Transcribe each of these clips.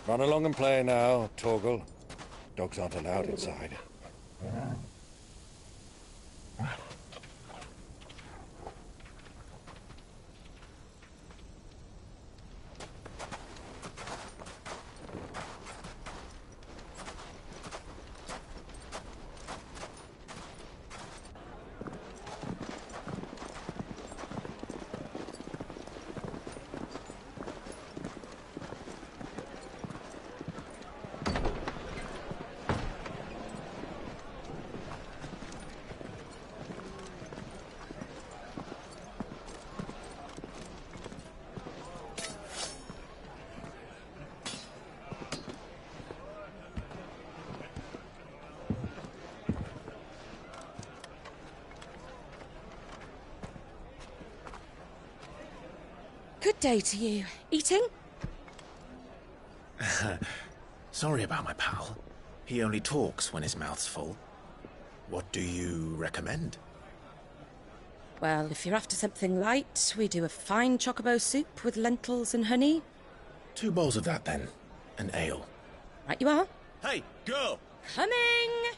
Run along and play now, Torgal. Dogs aren't allowed inside. Good day to you. Eating? Sorry about my pal. He only talks when his mouth's full. What do you recommend? Well, if you're after something light, we do a fine chocobo soup with lentils and honey. 2 bowls of that, then. An ale. Right you are. Hey, girl! Coming!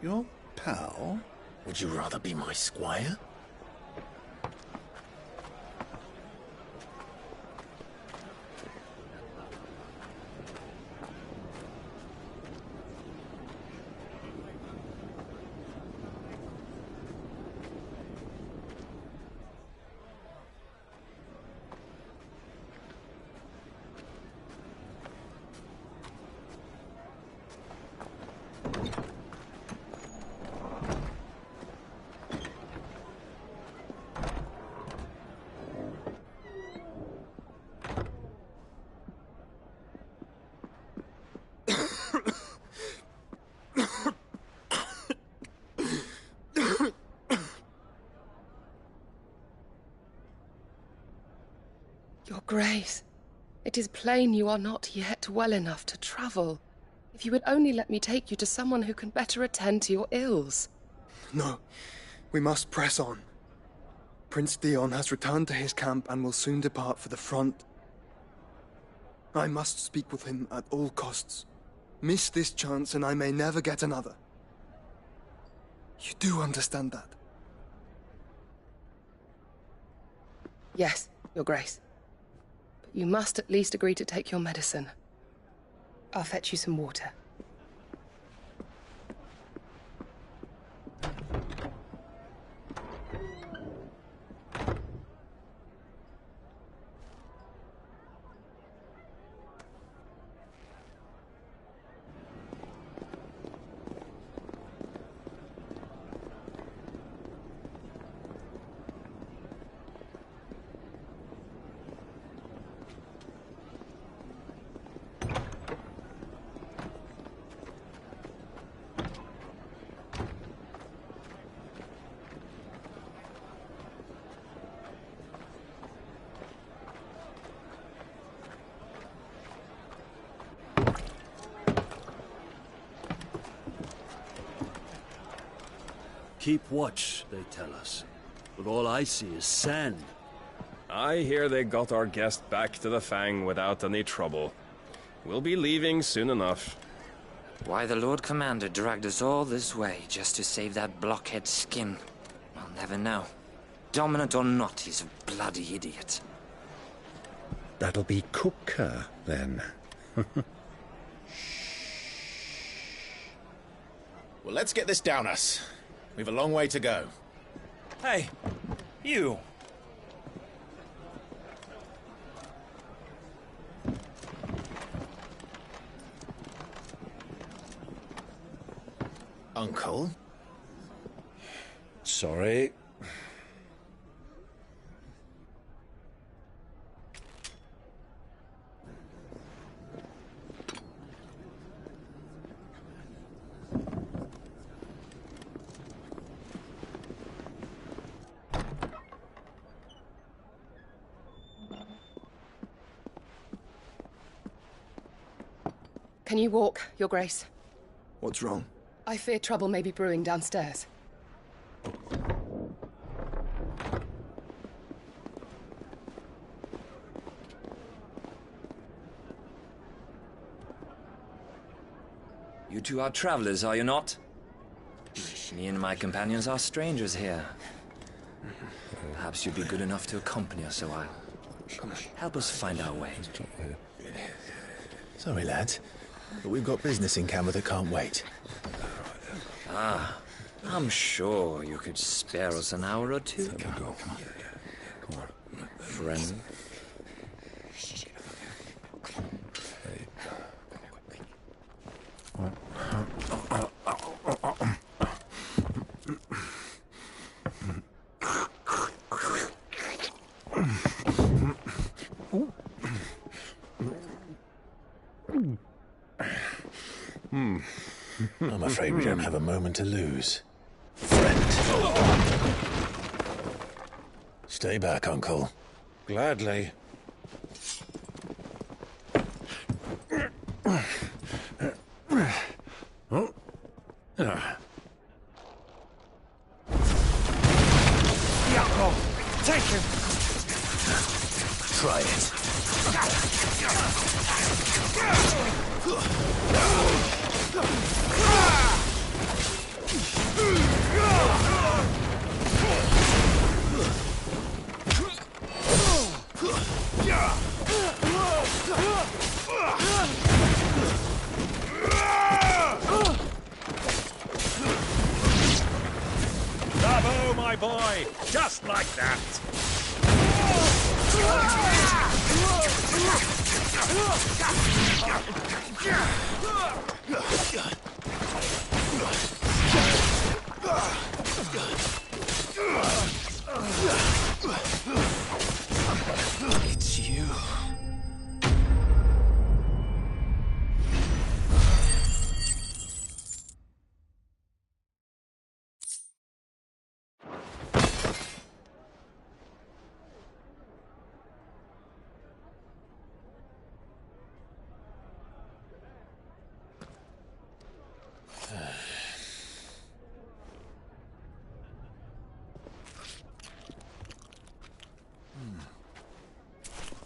Your pal? Would you rather be my squire? Your Grace, it is plain you are not yet well enough to travel. If you would only let me take you to someone who can better attend to your ills. No, we must press on. Prince Dion has returned to his camp and will soon depart for the front. I must speak with him at all costs. Miss this chance and I may never get another. You do understand that? Yes, Your Grace. But you must at least agree to take your medicine. I'll fetch you some water. Keep watch, they tell us. But all I see is sand. I hear they got our guest back to the Fang without any trouble. We'll be leaving soon enough. Why the Lord Commander dragged us all this way just to save that blockhead's skin, I'll never know. Dominant or not, he's a bloody idiot. That'll be Cooker, then. Well, let's get this down us. We've a long way to go. Hey, you. Uncle? Sorry. Can you walk, Your Grace? What's wrong? I fear trouble may be brewing downstairs. You two are travelers, are you not? Me and my companions are strangers here. Perhaps you'd be good enough to accompany us a while. Help us find our way. Sorry, lads, but we've got business in camera that can't wait. Ah, I'm sure you could spare us an hour or two. Come on. Friend. I'm afraid we don't have a moment to lose. Friend. Stay back, Uncle. Gladly. Jakob, take him! Try it. Bravo, my boy! Just like that! It's you.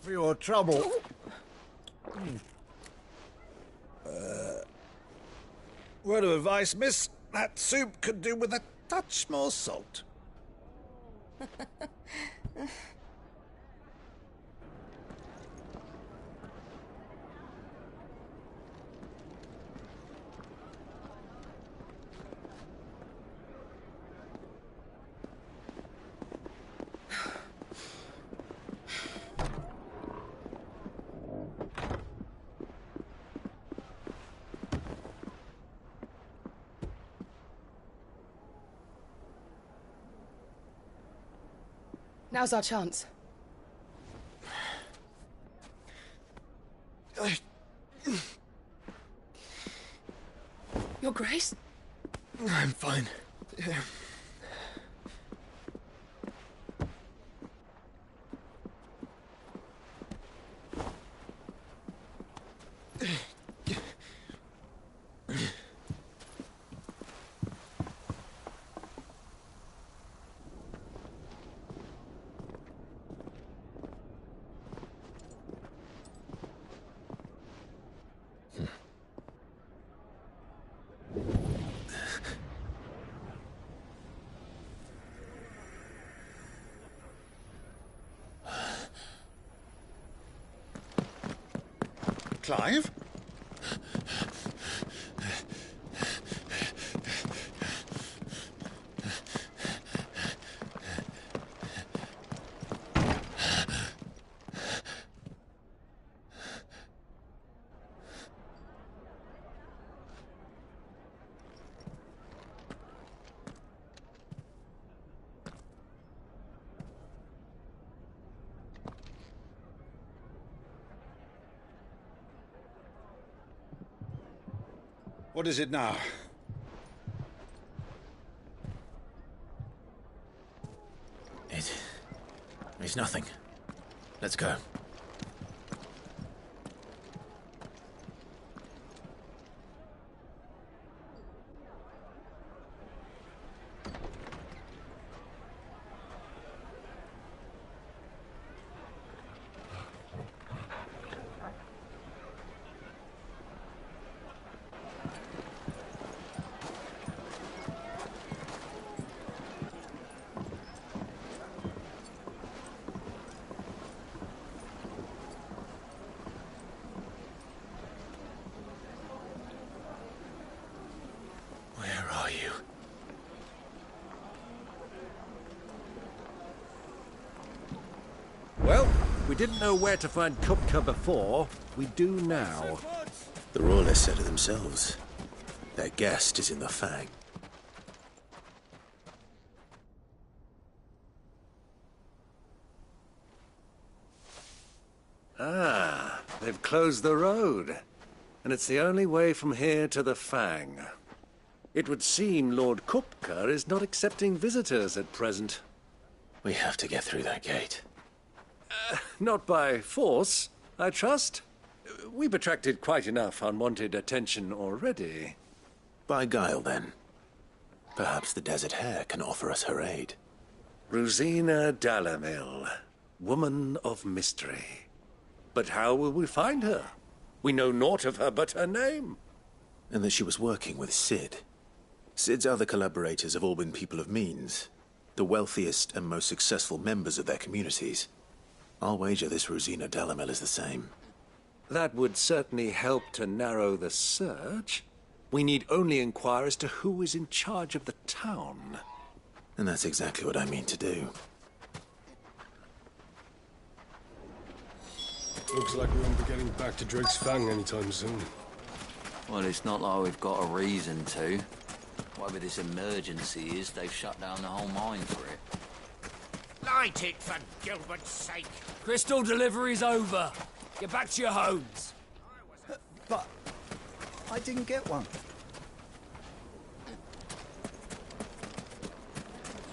For your trouble. Word of advice, miss. That soup could do with a touch more salt. Now's our chance. Your Grace? I'm fine. Yeah. Clive? What is it now? It's nothing. Let's go. we didn't know where to find Kupka before, we do now. The Royalists said it themselves. Their guest is in the Fang. Ah, they've closed the road. And it's the only way from here to the Fang. It would seem Lord Kupka is not accepting visitors at present. We have to get through that gate. Not by force, I trust. We've attracted quite enough unwanted attention already. By guile, then. Perhaps the Desert Hare can offer us her aid. Rosina Dalamil, woman of mystery. But how will we find her? We know naught of her but her name. And that she was working with Cid. Cid's other collaborators have all been people of means. The wealthiest and most successful members of their communities. I'll wager this Rosina Dalamil is the same. That would certainly help to narrow the search. We need only inquire as to who is in charge of the town. And that's exactly what I mean to do. Looks like we won't be getting back to Drake's Fang anytime soon. Well, it's not like we've got a reason to. Whatever this emergency is, they've shut down the whole mine for it. Light it, for Gilbert's sake! Crystal delivery's over. Get back to your homes. But I didn't get one.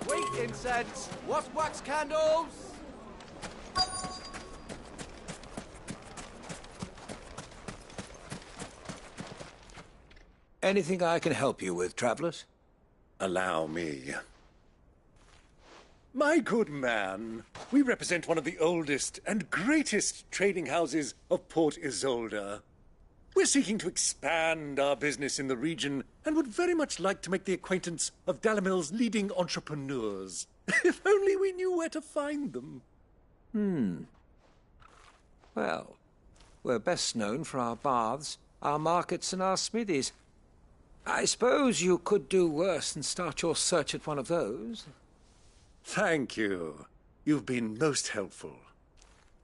Sweet incense. What's wax candles? Anything I can help you with, travelers? Allow me. My good man, we represent one of the oldest and greatest trading houses of Port Isolde. We're seeking to expand our business in the region and would very much like to make the acquaintance of Dalamil's leading entrepreneurs. If only we knew where to find them. Well, we're best known for our baths, our markets and our smithies. I suppose you could do worse than start your search at one of those. Thank you. You've been most helpful.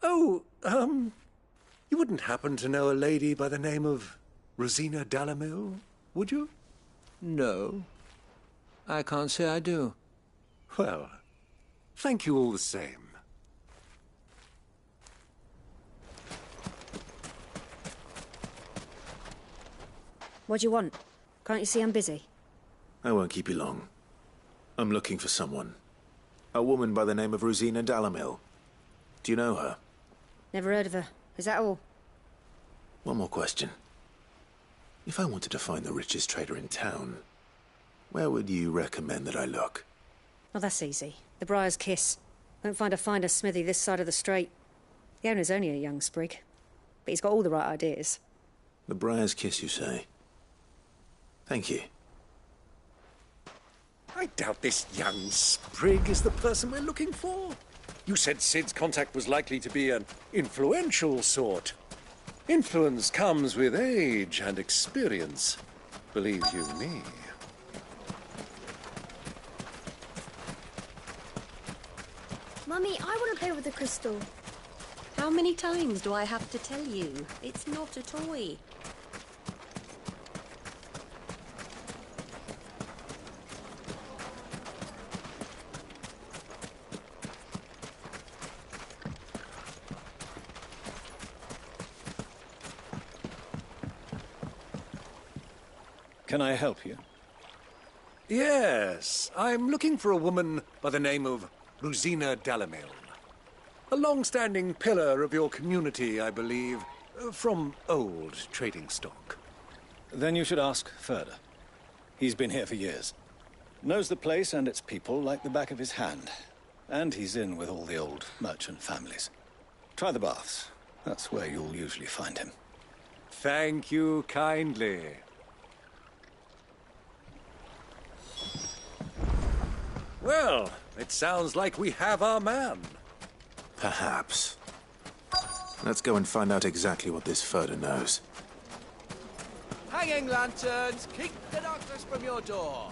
Oh, you wouldn't happen to know a lady by the name of Rosina Dalamil, would you? No. I can't say I do. Well, thank you all the same. What do you want? Can't you see I'm busy? I won't keep you long. I'm looking for someone. A woman by the name of Rosina Dalamil. Do you know her? Never heard of her. Is that all? One more question. If I wanted to find the richest trader in town, where would you recommend that I look? Well, that's easy. The Briar's Kiss. Won't find a finer smithy this side of the strait. The owner's only a young sprig, but he's got all the right ideas. The Briar's Kiss, you say? Thank you. I doubt this young sprig is the person we're looking for. You said Cid's contact was likely to be an influential sort. Influence comes with age and experience, believe you me. Mummy, I want to play with the crystal. How many times do I have to tell you? It's not a toy. Can I help you? Yes, I'm looking for a woman by the name of Rosina Dalamil. A long-standing pillar of your community, I believe, from old trading stock. Then you should ask Ferda. He's been here for years. Knows the place and its people like the back of his hand. And he's in with all the old merchant families. Try the baths. That's where you'll usually find him. Thank you kindly. Well, it sounds like we have our man. Perhaps. Let's go and find out exactly what this Ferda knows. Hanging lanterns, keep the darkness from your door.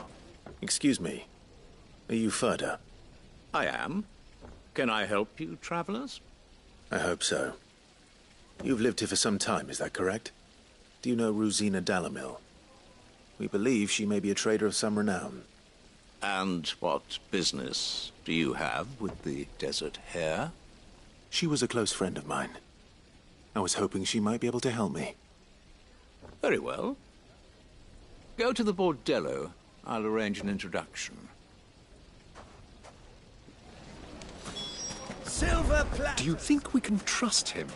Excuse me. Are you Ferda? I am. Can I help you, travelers? I hope so. You've lived here for some time, is that correct? Do you know Rosina Dalamil? We believe she may be a trader of some renown. And what business do you have with the desert hare? She was a close friend of mine. I was hoping she might be able to help me. Very well. Go to the bordello. I'll arrange an introduction. Silver plat. Do you think we can trust him?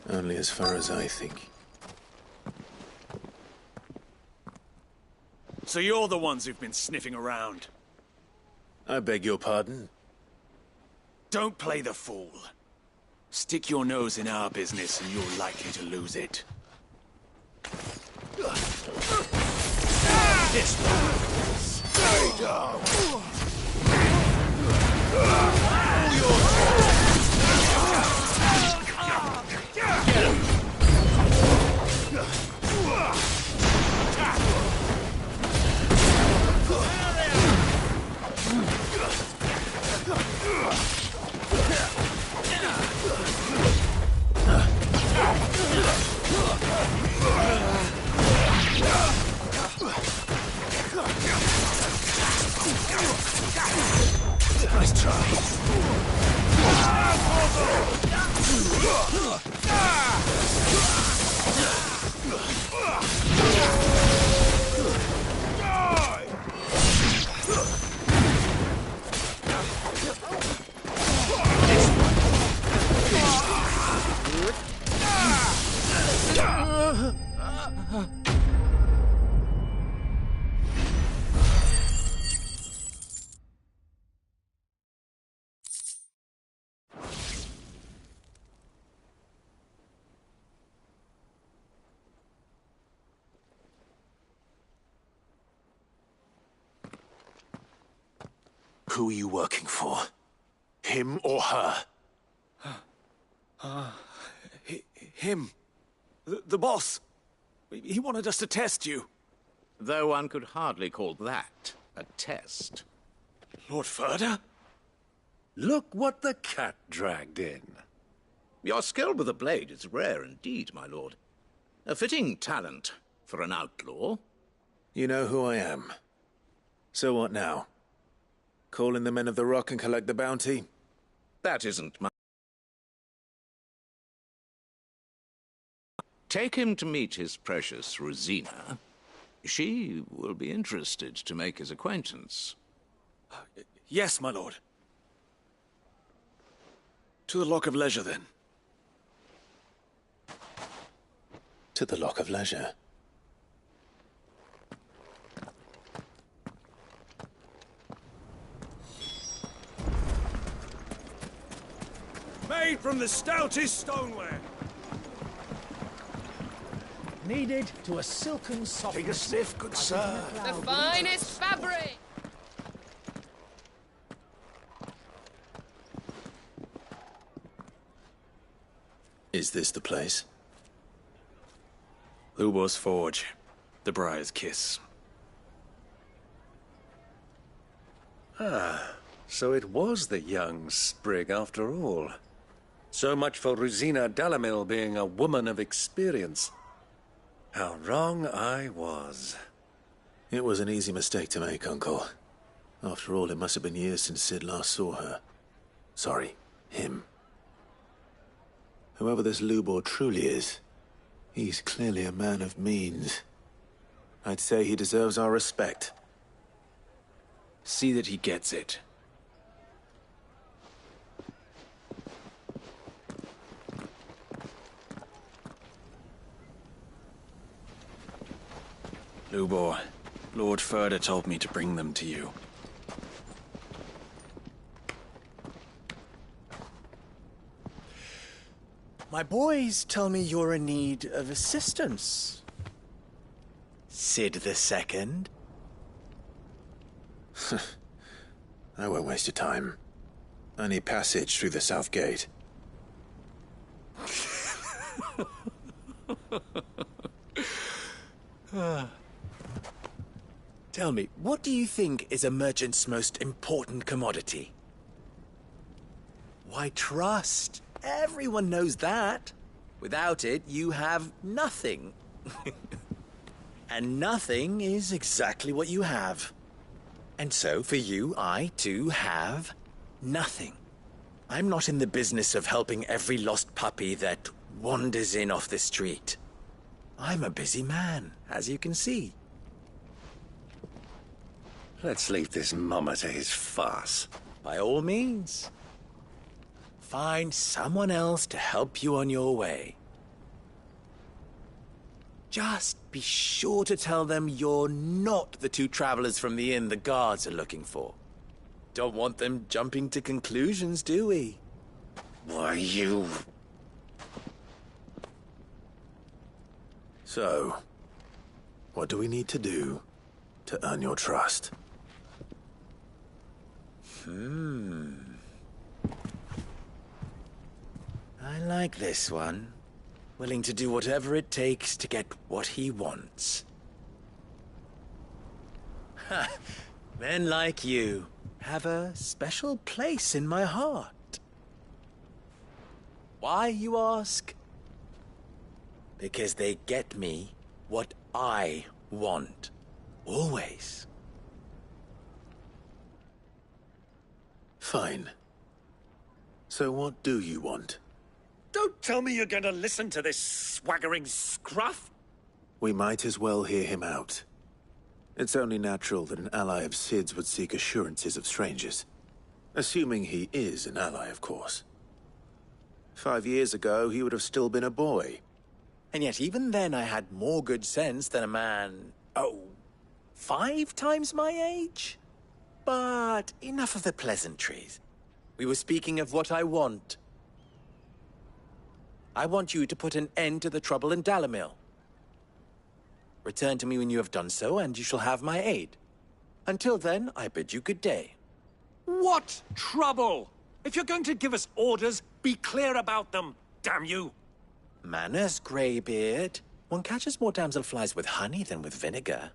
Only as far as I think. So you're the ones who've been sniffing around? I beg your pardon? Don't play the fool. Stick your nose in our business and you're likely to lose it. This one. Stay down. All your Get him. Nice try. Who are you working for? Him or her? Him. The boss. He wanted us to test you. Though one could hardly call that a test. Lord Ferda? Look what the cat dragged in. Your skill with the blade is rare indeed, my lord. A fitting talent for an outlaw. You know who I am. So what now? Call in the men of the Rock and collect the bounty? That isn't my... Take him to meet his precious Rosina. She will be interested to make his acquaintance. Yes, my lord. To the Lock of Leisure, then. To the Lock of Leisure. Made from the stoutest stoneware. Kneaded to a silken softness. Take a sniff, good sir. The finest fabric! Is this the place? Lubor's Forge. The Briar's Kiss. Ah, so it was the young sprig after all. So much for Rosina Dalamil being a woman of experience. How wrong I was. It was an easy mistake to make, Uncle. After all, it must have been years since Sid last saw her. Sorry, him. Whoever this Lubor truly is, he's clearly a man of means. I'd say he deserves our respect. See that he gets it. Lubor, Lord Ferda told me to bring them to you. My boys tell me you're in need of assistance. Sid the Second? I won't waste your time. I need passage through the south gate. Tell me, what do you think is a merchant's most important commodity? Why, trust. Everyone knows that. Without it, you have nothing. And nothing is exactly what you have. And so, for you, I, too, have nothing. I'm not in the business of helping every lost puppy that wanders in off the street. I'm a busy man, as you can see. Let's leave this mummer to his farce. By all means. Find someone else to help you on your way. Just be sure to tell them you're not the two travelers from the inn the guards are looking for. Don't want them jumping to conclusions, do we? Why, you... So, what do we need to do to earn your trust? I like this one. Willing to do whatever it takes to get what he wants. Ha! Men like you have a special place in my heart. Why, you ask? Because they get me what I want. Always. Fine. So what do you want? Don't tell me you're going to listen to this swaggering scruff! We might as well hear him out. It's only natural that an ally of Sid's would seek assurances of strangers. Assuming he is an ally, of course. 5 years ago, he would have still been a boy. And yet even then I had more good sense than a man, 5 times my age? But enough of the pleasantries. We were speaking of what I want. I want you to put an end to the trouble in Dalamil. Return to me when you have done so, and you shall have my aid. Until then, I bid you good day. What trouble? If you're going to give us orders, be clear about them, damn you! Manners, Greybeard. One catches more damselflies with honey than with vinegar.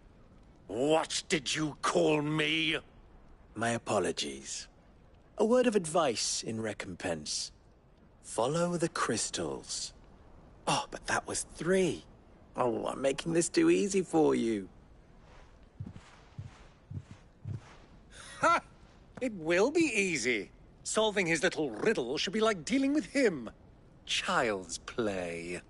What did you call me? My apologies. A word of advice in recompense. Follow the crystals. Oh, but that was 3. Oh, I'm making this too easy for you. Ha! It will be easy. Solving his little riddle should be like dealing with him. Child's play.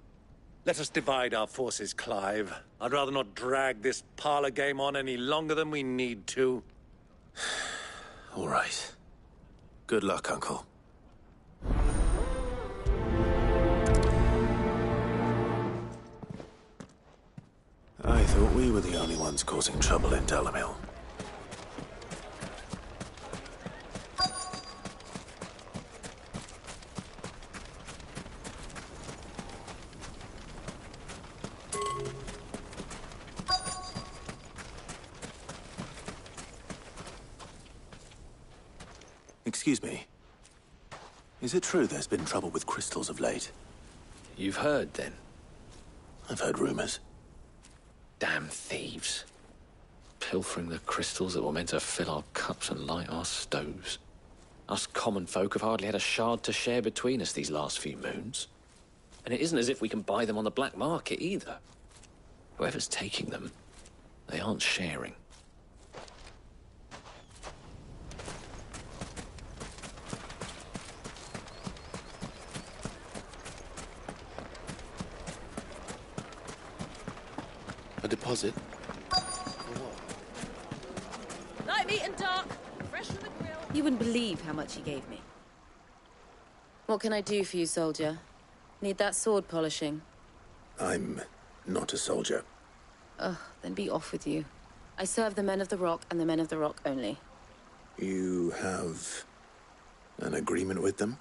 Let us divide our forces, Clive. I'd rather not drag this parlor game on any longer than we need to. All right. Good luck, Uncle. I thought we were the only ones causing trouble in Dalamil. Excuse me. Is it true there's been trouble with crystals of late? You've heard, then? I've heard rumors. Damn thieves. Pilfering the crystals that were meant to fill our cups and light our stoves. Us common folk have hardly had a shard to share between us these last few moons. And it isn't as if we can buy them on the black market either. Whoever's taking them, they aren't sharing. A deposit? Light meat and dark, fresh from the grill. You wouldn't believe how much he gave me. What can I do for you, soldier? Need that sword polishing? I'm not a soldier. Ugh, then be off with you. I serve the men of the Rock and the men of the Rock only. You have an agreement with them?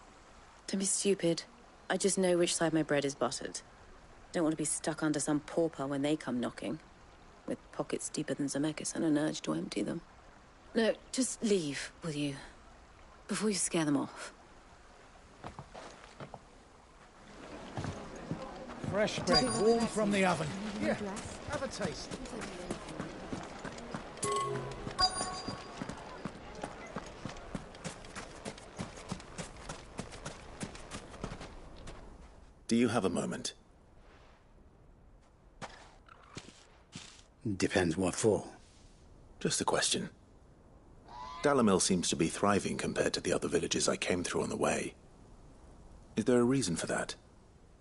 Don't be stupid. I just know which side my bread is buttered. Don't want to be stuck under some pauper when they come knocking. With pockets deeper than Zemeckis and an urge to empty them. No, just leave, will you? Before you scare them off. Fresh bread, warm from the oven. Here, have a taste. Do you have a moment? Depends what for. Just a question. Dalamil seems to be thriving compared to the other villages I came through on the way. Is there a reason for that?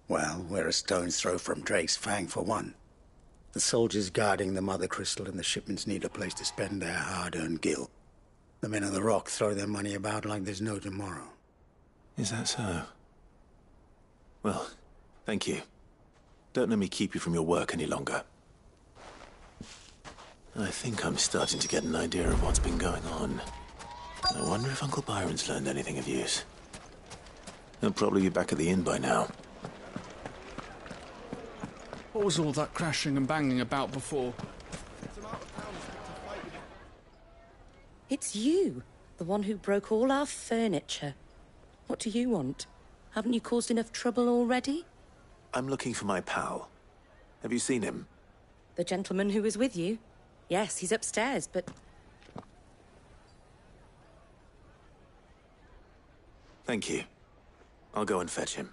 Well, we're a stone's throw from Drake's Fang, for one. The soldiers guarding the Mother Crystal and the shipments need a place to spend their hard-earned gil. The men of the Rock throw their money about like there's no tomorrow. Is that so? Well, thank you. Don't let me keep you from your work any longer. I think I'm starting to get an idea of what's been going on. I wonder if Uncle Byron's learned anything of use. He'll probably be back at the inn by now. What was all that crashing and banging about before? It's you, the one who broke all our furniture. What do you want? Haven't you caused enough trouble already? I'm looking for my pal. Have you seen him? The gentleman who was with you? Yes, he's upstairs, but... Thank you. I'll go and fetch him.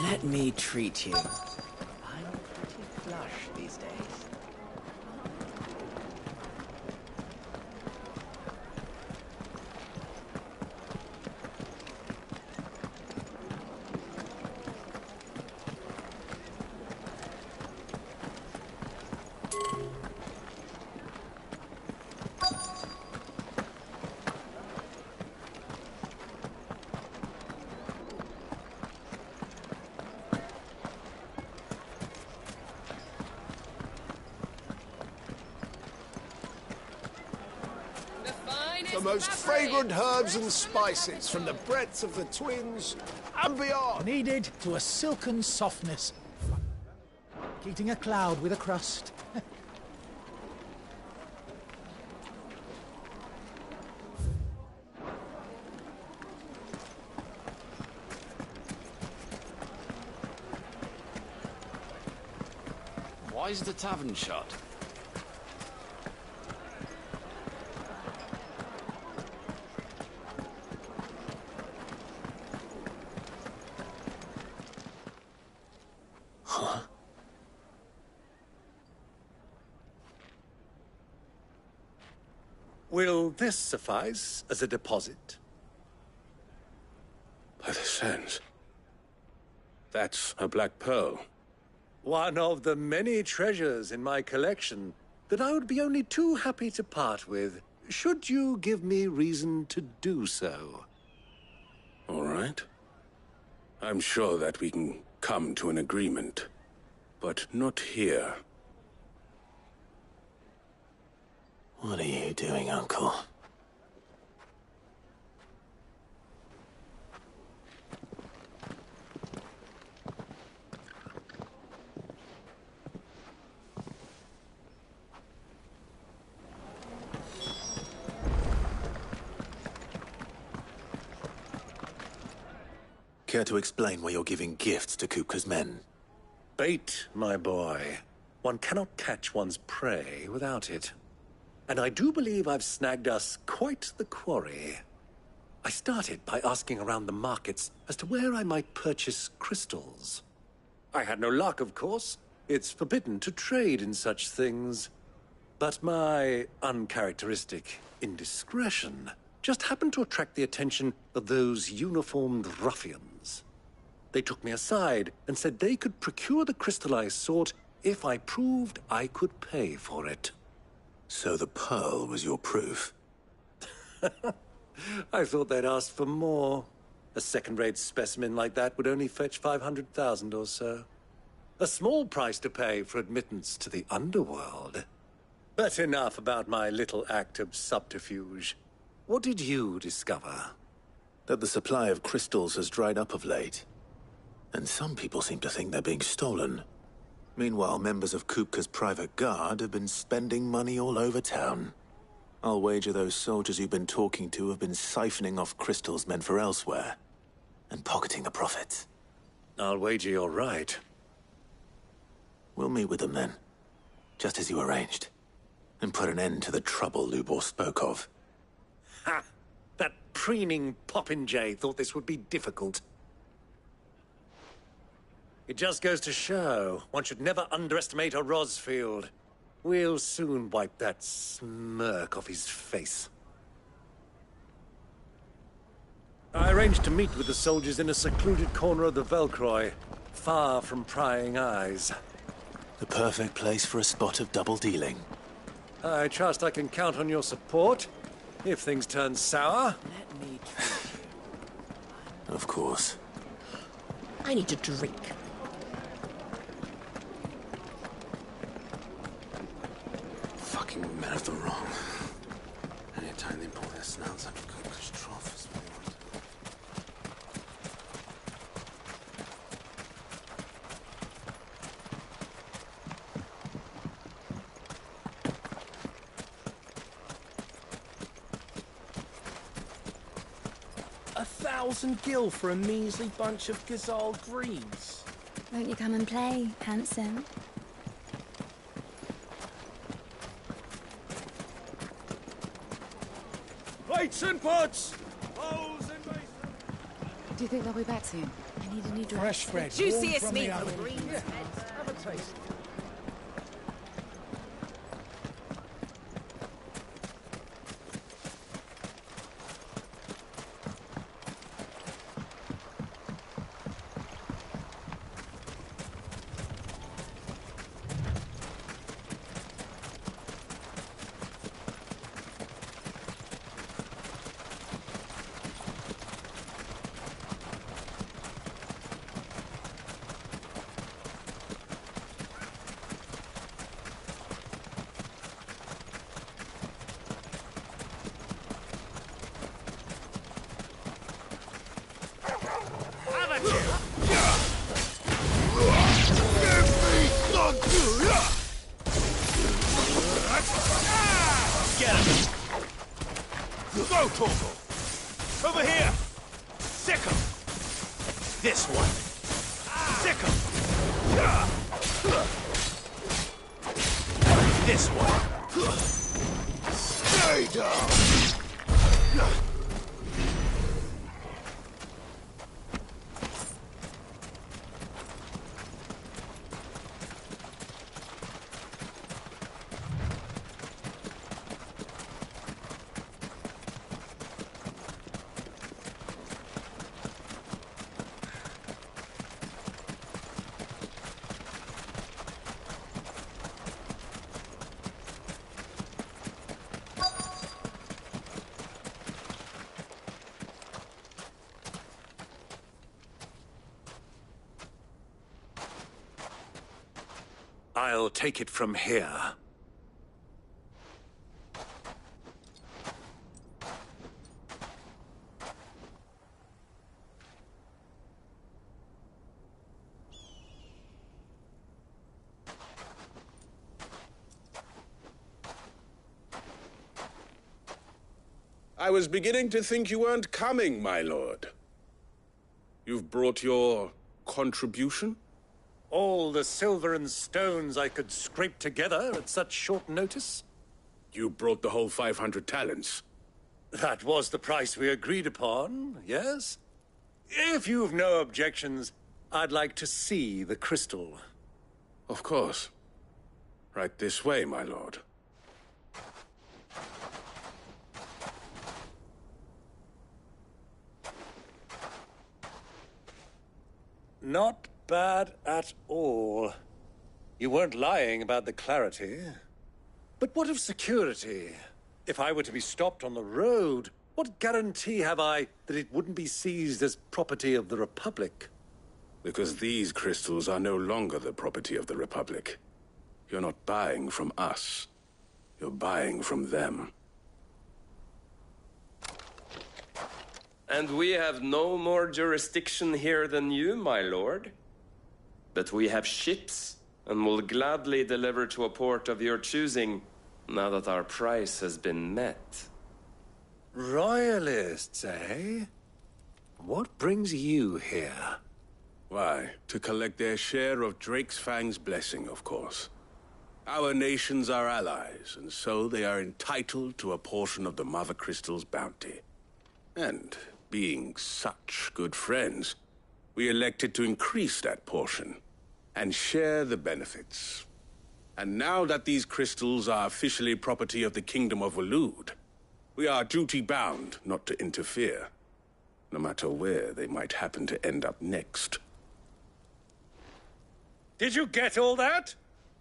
Let me treat you. I'm pretty flush these days. The most fragrant herbs and spices from the breadth of the Twins and beyond. Kneaded to a silken softness. Eating a cloud with a crust. Why is the tavern shut? Will this suffice as a deposit? By the sands. That's a black pearl. One of the many treasures in my collection that I would be only too happy to part with, should you give me reason to do so. All right. I'm sure that we can come to an agreement, but not here. What are you doing, Uncle? Care to explain why you're giving gifts to Kupka's men? Bait, my boy. One cannot catch one's prey without it. And I do believe I've snagged us quite the quarry. I started by asking around the markets as to where I might purchase crystals. I had no luck, of course. It's forbidden to trade in such things. But my uncharacteristic indiscretion just happened to attract the attention of those uniformed ruffians. They took me aside and said they could procure the crystal I sought if I proved I could pay for it. So the pearl was your proof? I thought they'd asked for more. A second-rate specimen like that would only fetch 500,000 or so. A small price to pay for admittance to the underworld. But enough about my little act of subterfuge. What did you discover? That the supply of crystals has dried up of late. And some people seem to think they're being stolen. Meanwhile, members of Kupka's private guard have been spending money all over town. I'll wager those soldiers you've been talking to have been siphoning off crystals meant for elsewhere, and pocketing the profits. I'll wager you're right. We'll meet with them then, just as you arranged, and put an end to the trouble Lubor spoke of. Ha! That preening popinjay thought this would be difficult. It just goes to show, one should never underestimate a Rosfield. We'll soon wipe that smirk off his face. I arranged to meet with the soldiers in a secluded corner of the Velcroy, far from prying eyes. The perfect place for a spot of double dealing. I trust I can count on your support, if things turn sour. Let me Of course. I need a drink. Fucking men of the wrong. Anytime they pull their snouts out of control for something. $1,000 gil for a measly bunch of Gazal greaves. Won't you come and play, handsome? Plates and pots! Bowls and basins! Do you think they'll be back soon? I need a new dress. Fresh bread. Juiciest warm from meat the on oven. greens. Yeah, have a taste. Get him! Go, Torgal! Over here! Sick him! This one! Sick him! This one! Stay down! I'll take it from here. I was beginning to think you weren't coming, my lord. You've brought your contribution? All the silver and stones I could scrape together at such short notice? You brought the whole 500 talents. That was the price we agreed upon, yes? If you've no objections, I'd like to see the crystal. Of course. Right this way, my lord. Not bad at all. You weren't lying about the clarity. But what of security? If I were to be stopped on the road, what guarantee have I that it wouldn't be seized as property of the Republic? Because these crystals are no longer the property of the Republic. You're not buying from us. You're buying from them. And we have no more jurisdiction here than you, my lord. But we have ships, and will gladly deliver to a port of your choosing, now that our price has been met. Royalists, eh? What brings you here? Why, to collect their share of Drake's Fang's blessing, of course. Our nations are allies, and so they are entitled to a portion of the Mother Crystal's bounty. And, being such good friends, we elected to increase that portion and share the benefits. And now that these crystals are officially property of the Kingdom of Waloed, we are duty-bound not to interfere, no matter where they might happen to end up next. Did you get all that?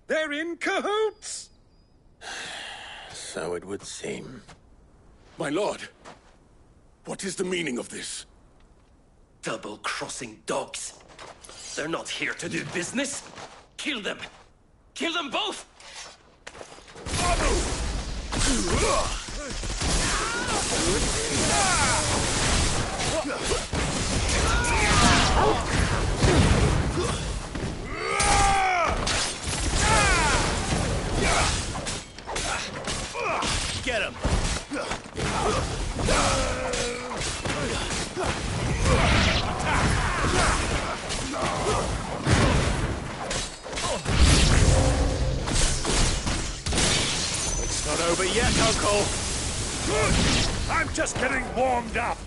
They're in cahoots! So it would seem. My lord, what is the meaning of this? Double-crossing dogs. They're not here to do business. Kill them. Kill them both! Get him! It's not over yet, Uncle. I'm just getting warmed up.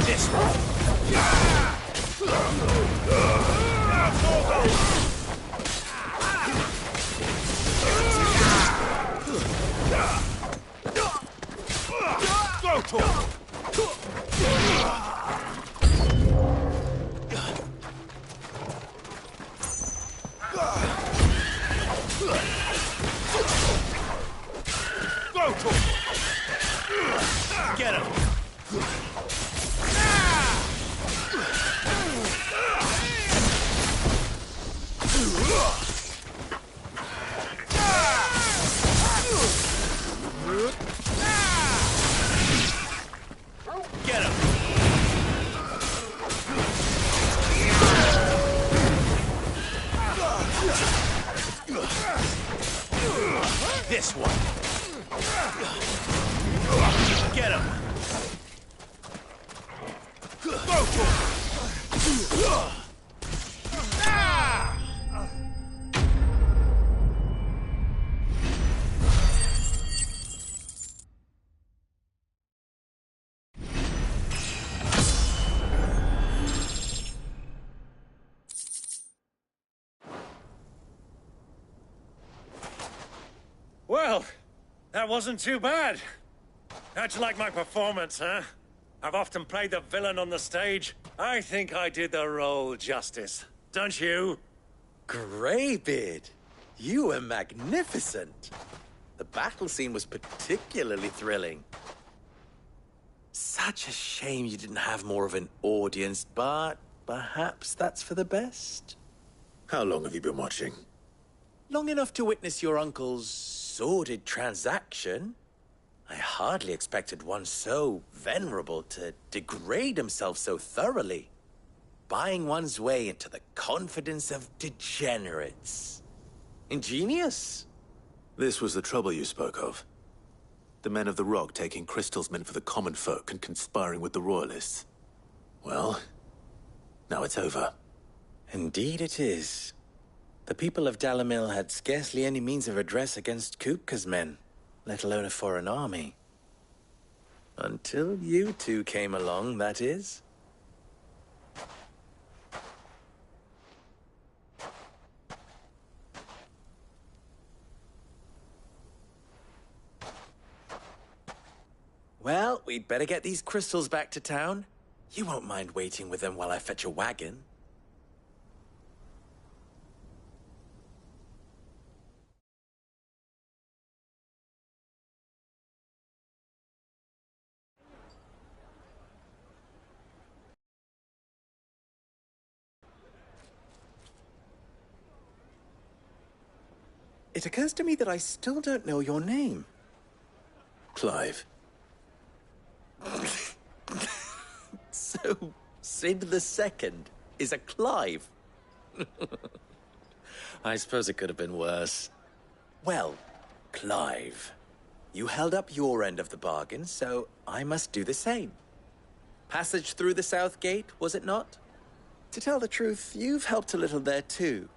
This one. Get him! Get him! This one. Get him! Well, that wasn't too bad. How'd you like my performance, huh? I've often played the villain on the stage. I think I did the role justice. Don't you? Greybeard, you were magnificent. The battle scene was particularly thrilling. Such a shame you didn't have more of an audience, but perhaps that's for the best. How long have you been watching? Long enough to witness your uncle's sordid transaction. I hardly expected one so venerable to degrade himself so thoroughly. Buying one's way into the confidence of degenerates. Ingenious. This was the trouble you spoke of. The men of the Rock taking crystals meant for the common folk and conspiring with the Royalists. Well, now it's over. Indeed it is. The people of Dalamil had scarcely any means of redress against Kupka's men, let alone a foreign army. Until you two came along, that is. Well, we'd better get these crystals back to town. You won't mind waiting with them while I fetch a wagon. It occurs to me that I still don't know your name. Clive. So, Sid the Second is a Clive? I suppose it could have been worse. Well, Clive, you held up your end of the bargain, so I must do the same. Passage through the South Gate, was it not? To tell the truth, you've helped a little there too.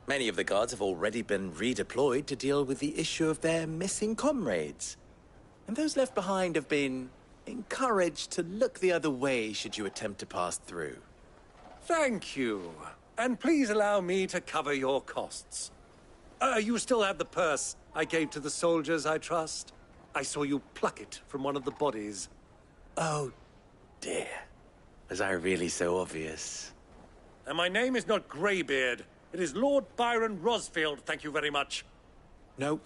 Many of the guards have already been redeployed to deal with the issue of their missing comrades. And those left behind have been encouraged to look the other way should you attempt to pass through. Thank you. And please allow me to cover your costs. You still have the purse I gave to the soldiers, I trust? I saw you pluck it from one of the bodies. Oh, dear. Was I really so obvious? And my name is not Greybeard. It is Lord Byron Rosfield, thank you very much. No,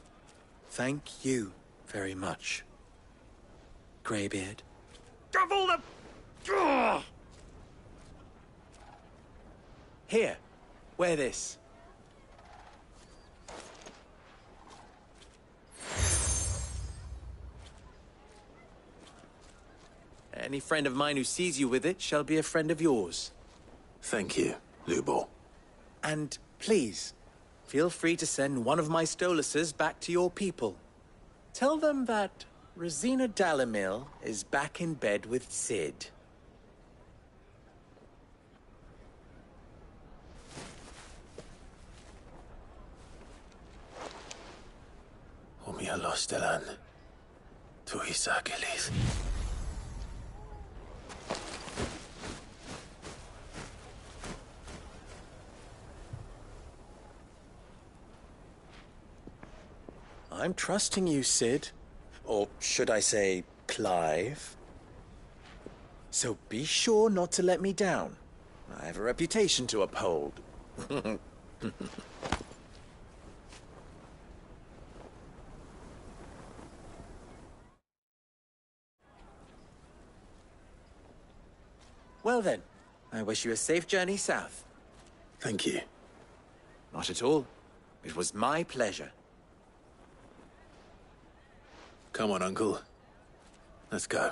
thank you very much, Greybeard. Of all the... Ugh! Here, wear this. Any friend of mine who sees you with it shall be a friend of yours. Thank you, Lubor. And please, feel free to send one of my Stoluses back to your people. Tell them that Rosina Dalamil is back in bed with Sid. Omia Lostelan. Tuisa Gelis. I'm trusting you, Sid. Or should I say, Clive? So be sure not to let me down. I have a reputation to uphold. Well then, I wish you a safe journey south. Thank you. Not at all. It was my pleasure. Come on, Uncle. Let's go.